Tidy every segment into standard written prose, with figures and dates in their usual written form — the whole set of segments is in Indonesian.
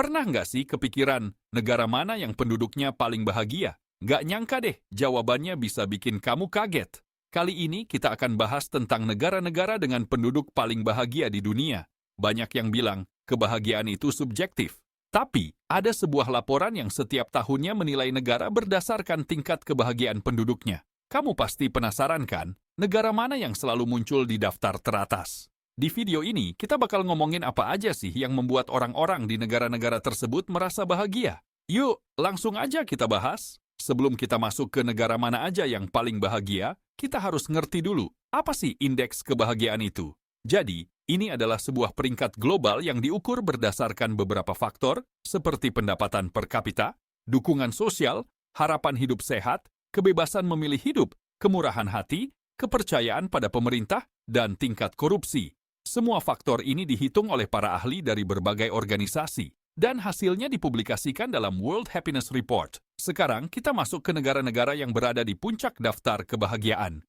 Pernah nggak sih kepikiran negara mana yang penduduknya paling bahagia? Nggak nyangka deh, jawabannya bisa bikin kamu kaget. Kali ini kita akan bahas tentang negara-negara dengan penduduk paling bahagia di dunia. Banyak yang bilang kebahagiaan itu subjektif. Tapi, ada sebuah laporan yang setiap tahunnya menilai negara berdasarkan tingkat kebahagiaan penduduknya. Kamu pasti penasaran kan, negara mana yang selalu muncul di daftar teratas? Di video ini, kita bakal ngomongin apa aja sih yang membuat orang-orang di negara-negara tersebut merasa bahagia. Yuk, langsung aja kita bahas. Sebelum kita masuk ke negara mana aja yang paling bahagia, kita harus ngerti dulu, apa sih indeks kebahagiaan itu? Jadi, ini adalah sebuah peringkat global yang diukur berdasarkan beberapa faktor, seperti pendapatan per kapita, dukungan sosial, harapan hidup sehat, kebebasan memilih hidup, kemurahan hati, kepercayaan pada pemerintah, dan tingkat korupsi. Semua faktor ini dihitung oleh para ahli dari berbagai organisasi, dan hasilnya dipublikasikan dalam World Happiness Report. Sekarang kita masuk ke negara-negara yang berada di puncak daftar kebahagiaan.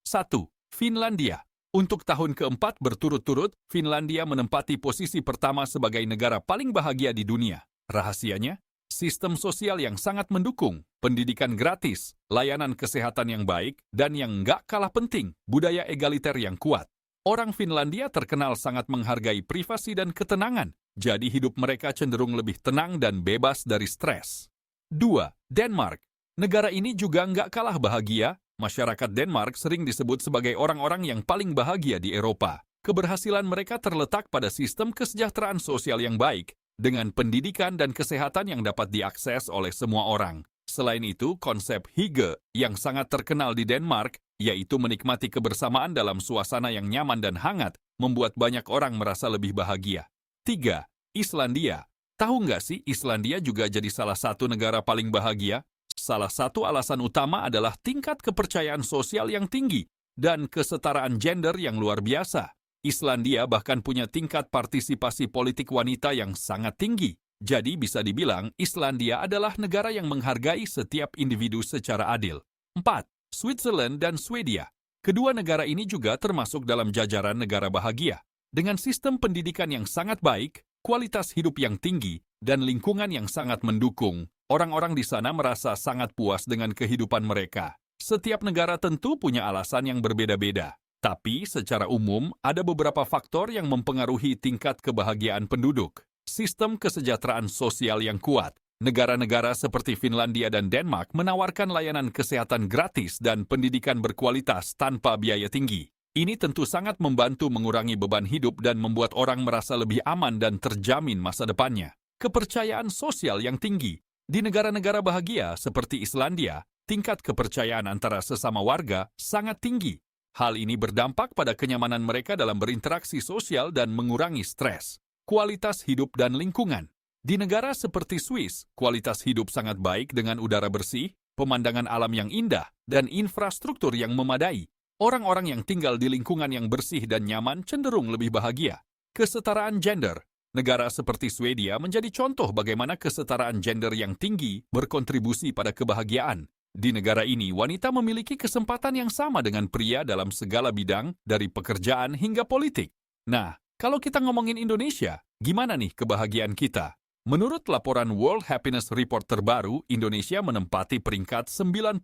1. Finlandia. Untuk tahun keempat berturut-turut, Finlandia menempati posisi pertama sebagai negara paling bahagia di dunia. Rahasianya, sistem sosial yang sangat mendukung, pendidikan gratis, layanan kesehatan yang baik, dan yang nggak kalah penting, budaya egaliter yang kuat. Orang Finlandia terkenal sangat menghargai privasi dan ketenangan, jadi hidup mereka cenderung lebih tenang dan bebas dari stres. 2. Denmark. Negara ini juga nggak kalah bahagia. Masyarakat Denmark sering disebut sebagai orang-orang yang paling bahagia di Eropa. Keberhasilan mereka terletak pada sistem kesejahteraan sosial yang baik, dengan pendidikan dan kesehatan yang dapat diakses oleh semua orang. Selain itu, konsep hygge yang sangat terkenal di Denmark, yaitu menikmati kebersamaan dalam suasana yang nyaman dan hangat, membuat banyak orang merasa lebih bahagia. 3. Islandia. Tahu nggak sih, Islandia juga jadi salah satu negara paling bahagia? Salah satu alasan utama adalah tingkat kepercayaan sosial yang tinggi dan kesetaraan gender yang luar biasa. Islandia bahkan punya tingkat partisipasi politik wanita yang sangat tinggi. Jadi bisa dibilang Islandia adalah negara yang menghargai setiap individu secara adil. 4. Switzerland dan Swedia. Kedua negara ini juga termasuk dalam jajaran negara bahagia. Dengan sistem pendidikan yang sangat baik, kualitas hidup yang tinggi, dan lingkungan yang sangat mendukung, orang-orang di sana merasa sangat puas dengan kehidupan mereka. Setiap negara tentu punya alasan yang berbeda-beda. Tapi secara umum, ada beberapa faktor yang mempengaruhi tingkat kebahagiaan penduduk. Sistem kesejahteraan sosial yang kuat. Negara-negara seperti Finlandia dan Denmark menawarkan layanan kesehatan gratis dan pendidikan berkualitas tanpa biaya tinggi. Ini tentu sangat membantu mengurangi beban hidup dan membuat orang merasa lebih aman dan terjamin masa depannya. Kepercayaan sosial yang tinggi. Di negara-negara bahagia seperti Islandia, tingkat kepercayaan antara sesama warga sangat tinggi. Hal ini berdampak pada kenyamanan mereka dalam berinteraksi sosial dan mengurangi stres. Kualitas hidup dan lingkungan. Di negara seperti Swiss, kualitas hidup sangat baik dengan udara bersih, pemandangan alam yang indah, dan infrastruktur yang memadai. Orang-orang yang tinggal di lingkungan yang bersih dan nyaman cenderung lebih bahagia. Kesetaraan gender. Negara seperti Swedia menjadi contoh bagaimana kesetaraan gender yang tinggi berkontribusi pada kebahagiaan. Di negara ini, wanita memiliki kesempatan yang sama dengan pria dalam segala bidang, dari pekerjaan hingga politik. Nah, kalau kita ngomongin Indonesia, gimana nih kebahagiaan kita? Menurut laporan World Happiness Report terbaru, Indonesia menempati peringkat 92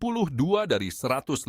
dari 156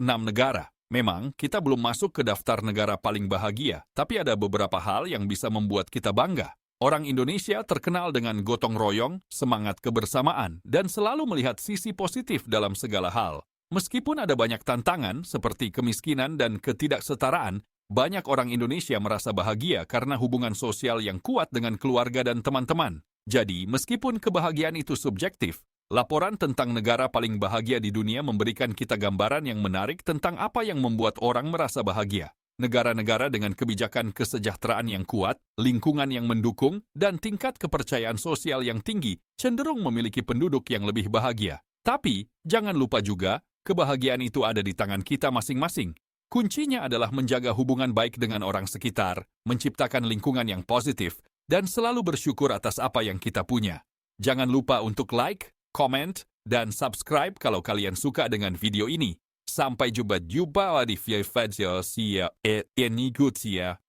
negara. Memang, kita belum masuk ke daftar negara paling bahagia, tapi ada beberapa hal yang bisa membuat kita bangga. Orang Indonesia terkenal dengan gotong royong, semangat kebersamaan, dan selalu melihat sisi positif dalam segala hal. Meskipun ada banyak tantangan, seperti kemiskinan dan ketidaksetaraan, banyak orang Indonesia merasa bahagia karena hubungan sosial yang kuat dengan keluarga dan teman-teman. Jadi, meskipun kebahagiaan itu subjektif, laporan tentang negara paling bahagia di dunia memberikan kita gambaran yang menarik tentang apa yang membuat orang merasa bahagia. Negara-negara dengan kebijakan kesejahteraan yang kuat, lingkungan yang mendukung, dan tingkat kepercayaan sosial yang tinggi cenderung memiliki penduduk yang lebih bahagia. Tapi, jangan lupa juga, kebahagiaan itu ada di tangan kita masing-masing. Kuncinya adalah menjaga hubungan baik dengan orang sekitar, menciptakan lingkungan yang positif, dan selalu bersyukur atas apa yang kita punya. Jangan lupa untuk like, comment, dan subscribe kalau kalian suka dengan video ini. Sampai jumpa di video selanjutnya.